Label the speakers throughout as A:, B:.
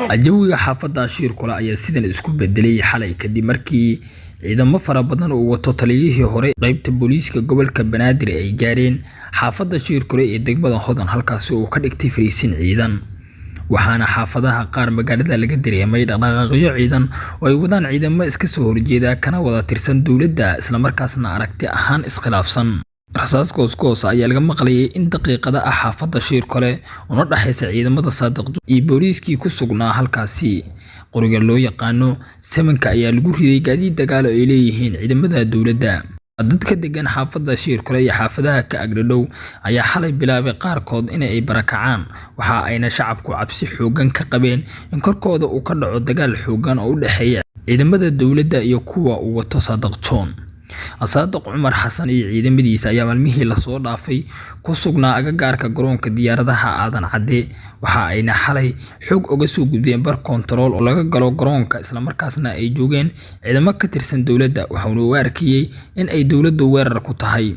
A: jawiga xaafadda Shirkule ayaa sidan isku bedelay xalay kadib markii ciidamo fara badan oo wato taliyihii hore qaybta booliiska gobolka Banaadir ay gaareen xaafadda Shirkule ee degmada Hodan halkaas oo ka dhigtay fariisin ciidan waxaana xaafadaha qaar magaalada laga dareemay dhaqdhaqaaqyo ciidan oo ay wadaan ciidamo iska soo horjeeda kana wada tirsan dawladda isla markaasna aragti ahaan iskhilaafsan rasaas goos ayaa laga maqlayay in daqiiqada ah xaafadda Shirkule oo dhaxaysa ciidamada Saadiq iyo booliiskii ku sugnaa halkaasi qoriga loo yaqaano semanka ayaa lagu riday gaadiid dagaal oo ay leeyihiin ciidamada dawladda dadka degan xaafadda Shirkule iyo xaafadaha ka agdhow ayaa xalay bilaabay qaarkood in ay barakacaan waxa ayna shacabku cabsi xoogan ka qabeen in korkooda uu ka dhaco dagaal xoogan oo u dhaxeeya ciidamada dawladda iyo kuwa uu wato Saadiq John Saadiq Cumar Xasan iyo ciidamadiisa ayaa maalmihii la soo dhaafay ku sugnaa agagaarka garoonka diyaaradaha Aadan Cadde waxa ayna xalay xoog uga soo gudbeen bar control oo laga galo garoonka isla markaasna ay joogeen ciidamo ka tirsan dawladda waxaana uu arkayay in ay dawladdu weerar ku tahay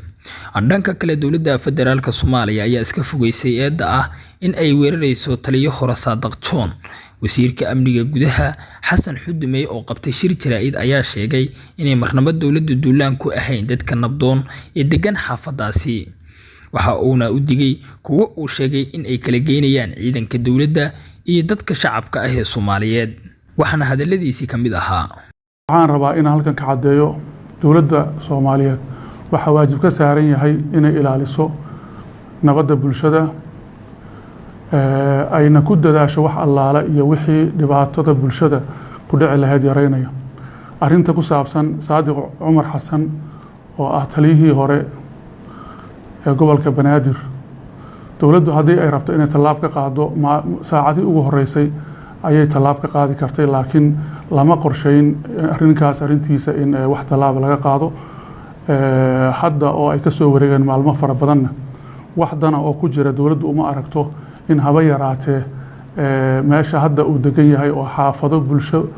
A: dhanka kale dawladda federaalka Soomaaliya ayaa iska fogeysay eedda ah in ay weerarayso taliyo hore Saadiq John wasiirka amniga gudaha Xasan Xudumey oo qabtay shir jaraa'id ayaa sheegay inay marnaba dawladdu duulaan ku ahayn dadka nabdoon ee degan xaafadaasi waxa uuna u digay kuwa uu sheegay in ay kala geynayaan ciidanka dawladda iyo dadka shacabka ah ee Soomaaliyeed waxaana hadaladiisi kamid ahaa
B: waxaan rabaa in halkan ka cadeeyo dawladda Soomaaliyeed waxa waajib ka saaran yahay inay ilaaliso nabadda bulshada ayna ku dadaasho wax allaala iyo wixii dhibaatada bulshada ku dhici lahayd yareynaya arinta ku saabsan Saadiq Cumar Xasan oo ah taliyihii hore ee gobolka Banaadir dawladdu haddii ay rabto inay tallaab ka qaado saacadii ugu horeysay ayay tallaab ka qaadi kartay laakiin lama qorsheyn arintiisa in wax tallaab laga qaado hadda oo ay ka soo wareegeen maalmo fara badan wax dana oo ku jira dawladdu uma aragto in haba yaraatee meesha hadda uu degan yahay oo xaafado bulsho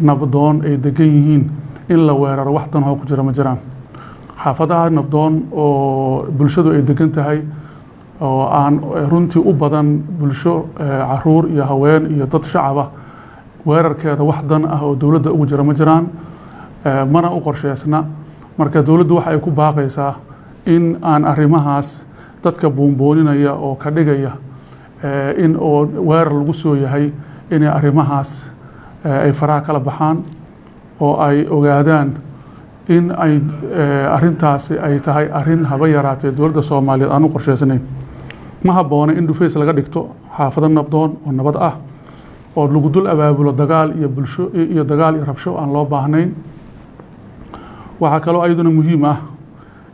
B: nabdoon ay degan yihiin in la weeraro wax dan oo ku jira ma jiraan xaafadaha nabdoon oo bulshadu ay degan tahay oo aan runtii u badan bulsho caruur iyo haween iyo dad shacab ah weerarkeeda wax dan ah oo dawladda ugu jira ma jiraan mana u qorsheysna marka dawladdu waxa ay ku baaqaysaa in aan arrimahaas dadka buunbooninaya oo ka dhigaya in oo weerar lagu soo yahay in arrimahaas ay faraha kala baxaan oo ay ogaadaan in ay arintaasi ay tahay arin haba yaraatee dawladda Soomaaliyeed aan u qorsheysnayn ma habboona in dhufays laga dhigto xaafado nabdoon oo nabad ah oo lagu dul abaabulo dagaal iyo bulsho iyo dagaal iyo rabsho aan loo baahnayn waxa kale oo ayaduna muhiim ah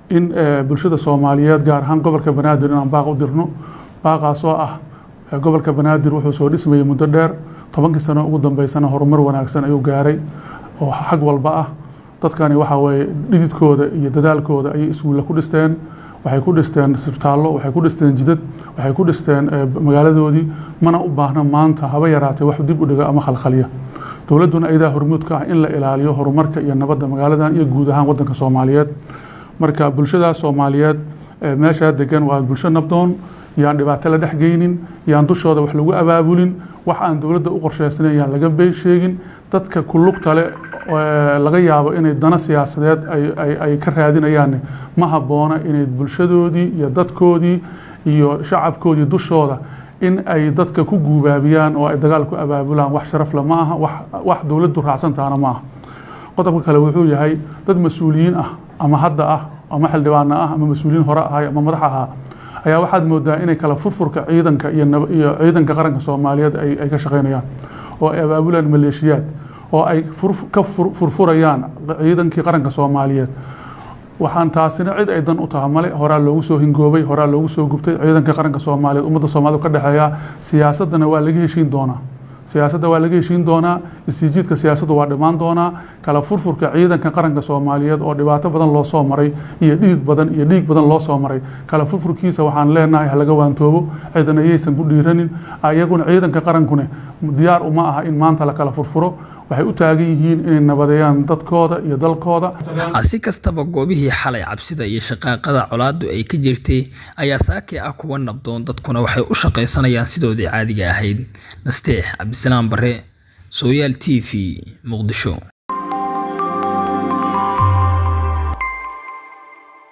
B: in bulshada Soomaaliyeed gaar ahaan gobolka Banaadir inaan baaq u dirno baaqaas oo ah gobolka Banaadir wuxuu soo dhismayay muddo dheer 10 sano ugu dambeysana horumar wanaagsan ayuu gaaray oo xaq walba ah dadkani waxa way dhididkooda iyo dadaalkooda ay iskuul ku dhisteen waxay ku dhisteen isbitaallo waxay ku dhisteen jidad waxay ku dhisteen magaaladoodii mana u baahna maanta haba yaraatee wax dib u dhiga ama khalkhaliya dawladduna ayada hormuudka ah in la ilaaliyo horumarka iyo nabadda magaaladan iyo guud ahaan waddanka Soomaaliyeed marka bulshada Soomaaliyeed meesha degan waa bulsho nabdoon yaan dhibaato la dhaxgeynin yaan dushooda wax lagu abaabulin wax aan dawladda u qorsheysnayn yaan laga been sheegin dadka ku lugta leh laga yaabo inay dana siyaasadeed ay ka raadinayaan ma habboona inay bulshadoodii iyo dadkoodii iyo shacabkoodii dushooda in ay dadka ku guubaabiyaan oo ay dagaal ku abaabulaan wax sharaf leh ma aha wax dawladdu raacsan taana ma aha qodobka kale wuxuu yahay dad mas'uuliyiin ah ama hadda ah ama xildhibaan ah ama mas'uuliyiin hore ah ama madax ah ayaa waxaad moodaa inay kala furfurka ciidanka iyo ciidanka qaranka Soomaaliyeed ay ka shaqeynayaan oo ay abaabulaan maleeshiyaad oo ay ka furfurayaan ciidankii qaranka Soomaaliyeed waxaan taasina cid ay dan u tahay male horaa loogu soo hingoobay horaa loogu soo gubtay ciidanka qaranka Soomaaliyeed ummadda Soomaaliyeed ka dhaxeeya siyaasadana waa laga heshiin doonaa siyaasadda waa laga heshiin doonaa isjiidka siyaasaddu waa dhimaan doonaa kala furfurka ciidanka qaranka Soomaaliyeed oo dhibaato badan loo soo maray iyo dhiig badan loo soo maray kala furfurkiisa waxaan leenahay laga waantoobo ciidan ayaysan ku dhiiranin ayaguna ciidanka qarankuna diyaar uma aha in maanta la kala furfuro waxay u taagan yihiin inay nabadeeyaan dadkooda iyo dalkooda.
A: si kastaba goobihii xalay cabsida iyo shaqaaqada colaadu ay ka jirtay ayaa saakay ah kuwa nabdoon, dadkuna waxay u shaqaysanayaan sidoodii caadiga ahayd. Nasteex Cabdisalaam Bare, Sooyaal TV, Muqdisho.